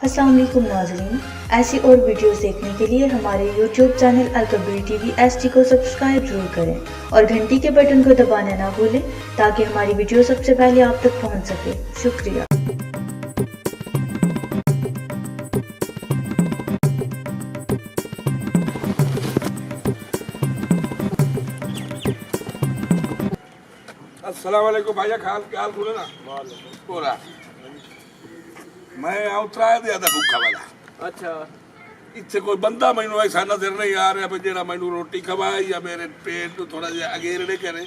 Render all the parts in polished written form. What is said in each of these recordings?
अस्सलाम वालेकुम नाज़रीन, ऐसी और वीडियोस देखने के लिए हमारे YouTube channel Al Kabir TV HD को सब्सक्राइब जरूर करें और घंटी के बटन को दबाना ना भूलें ताकि हमारी वीडियो सबसे पहले आप तक पहुंच सके। शुक्रिया। अस्सलाम वालेकुम भाईया, हाल बोले ना पूरा मैं उतरा दिया था भूखा वाला। अच्छा, इतने कोई बंदा मैनू ऐसा नजर नहीं आ रहा जेड़ा मैनू रोटी खवाए या मेरे पेट को थोड़ा जिहा अगेरने करे।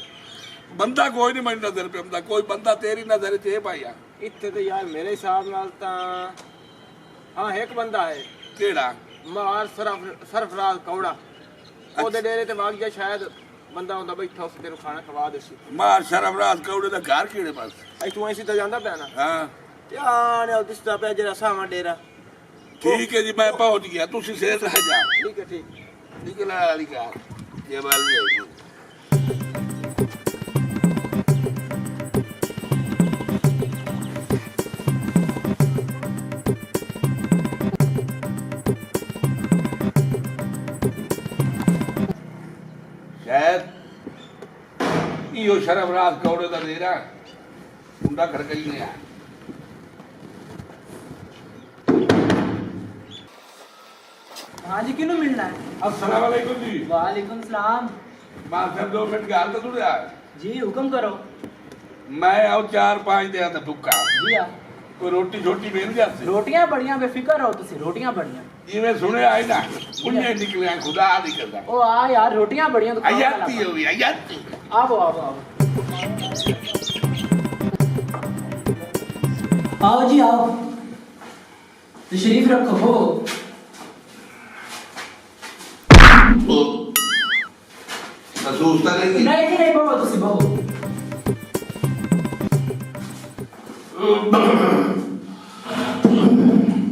बंदा कोई नहीं मैनू नजर पे आंदा। कोई बंदा तेरी नजर च है भाईया? इत्थे तो यार मेरे हिसाब नाल तां हाँ एक बंदा है। केड़ा? मार सरफराज कौड़ा ओदे डेरे ते वग जा, शायद बंदा हुंदा बैठा उस तेरे खाना खवा दे सी। मार सरफराज कौड़े दा घर केड़े पास? तू ऐसी तो जांदा पिया ना? हाँ ध्यान है दिसदा पिया जरा सावा डेरा। ठीक है जी, मैं पहुंच गया, तुसी सेहत रह जा। ठीक है, ठीक निकला वाली कार ये बाल नहीं। शायद यो शरफराज कौड़े का डेरा मुंडा खड़कई ने आ। हाँ जी, किन्नू मिलना है? अस्सलाम वालेकुम जी। वालेकुम सलाम। मां साहब 2 मिनट गाल तो जुड़े आ। जी हुक्म करो। मैं आओ 4-5 दिया था भुक्का। जी आ कोई रोटी छोटी मिल जाती? रोटियां बढ़िया, बेफिक्र रहो तुसी, रोटियां बढ़िया। ये मैं सुने आई ना मुझे निकले हैं, खुदा निकलता ओ आ यार, रोटियां बढ़िया तो आयाती होगी आयाती। आओ आओ आओ आओ जी आओ, तशरीफ रखो। हो महसूस तो नहीं? नहीं जी नहीं, बहु तुसी बहु।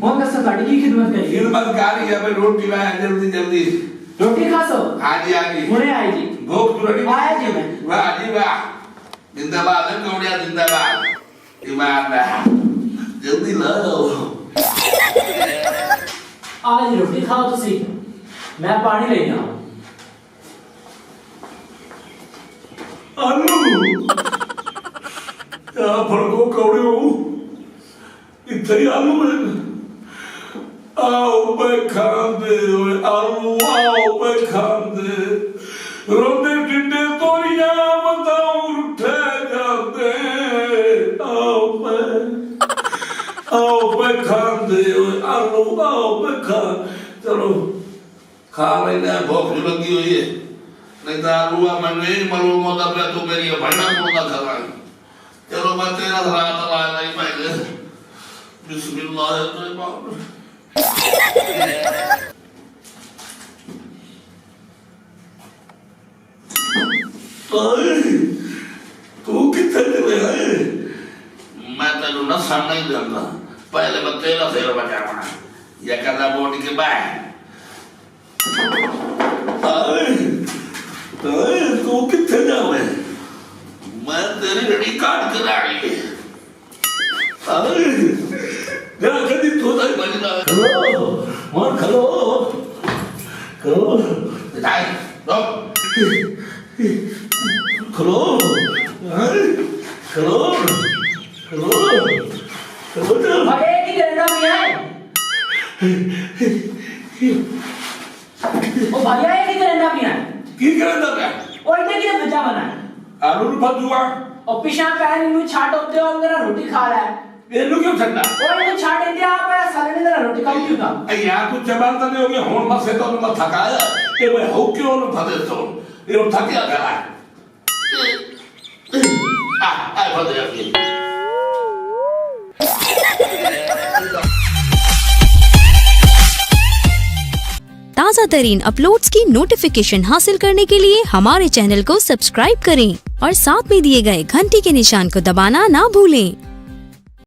कौन का साड़ी की खिदमत करिए? खिदमत कारी है भाई, रोटी लाया जल्दी जल्दी। रोटी खा सो? हाँ जी हाँ जी। मुझे आई जी। भूख तो नहीं आया जी मैं। वाह जी वाह, जिंदाबाद है कौड़िया, जिंदाबाद। ईमान जल्दी लो। आज रोटी खाओ तुसी, मैं पानी लेना। आलू क्या फड़को कौड़े हो इतने आलू है। आओ पे खान दे आलू, आओ पे खान दे। रोंदे टिंडे तोरिया बताऊं उठे जाते। आओ पे खान दे आलू, आओ पे खान। चलो खा लेना, भूख लगी हुई है। नहीं तो आलू मैंने मलू मोदा पे तू मेरी भंडा मोदा खा। चलो मैं तेरा रात ला नहीं पहले। बिस्मिल्लाह तू कितने चले आए? मैं तेन नशा नहीं देता, पहले मैं तेरा सिर बचाना या कदा बॉडी के बाहर। तू कितने जावे? मैं तेरी रड़ी काट कर आई। जा कदी तो तक बजना। खलो मोर खलो खलो जाए रो खलो खलो खलो खलो जा अरे की करना भैया? ओ भैया ये की करना भैया? की करंदा पे? और इतने की भजा बना है? आलू फजुआ और पिछा पैर इनु छाट होते हो, मेरा रोटी खा रहा है। ਇਹਨੂੰ ਕਿਉਂ ਛੱਡਣਾ? और इनु छाट दिया आप साले ने रोटी कम क्यों था? ਯਾਰ ਤੂੰ ਜਵਾਨ ਤਾਂ ਨਹੀਂ ਹੋ ਗਿਆ ਹੁਣ ਮਸੇ ਤੋਂ ਮੈਂ ਥਕਾਇਆ ਇਹ ਮੈਂ ਹੋ ਕਿਉਂ ਨੂੰ ਫਦੇ ਤੋਂ ਇਹ ਥੱਕਿਆ ਕਰਾ ਆ ਫਦੇ ਆ ਗਈ। ताज़ा तरीन अपलोड्स की नोटिफिकेशन हासिल करने के लिए हमारे चैनल को सब्सक्राइब करें और साथ में दिए गए घंटी के निशान को दबाना ना भूलें।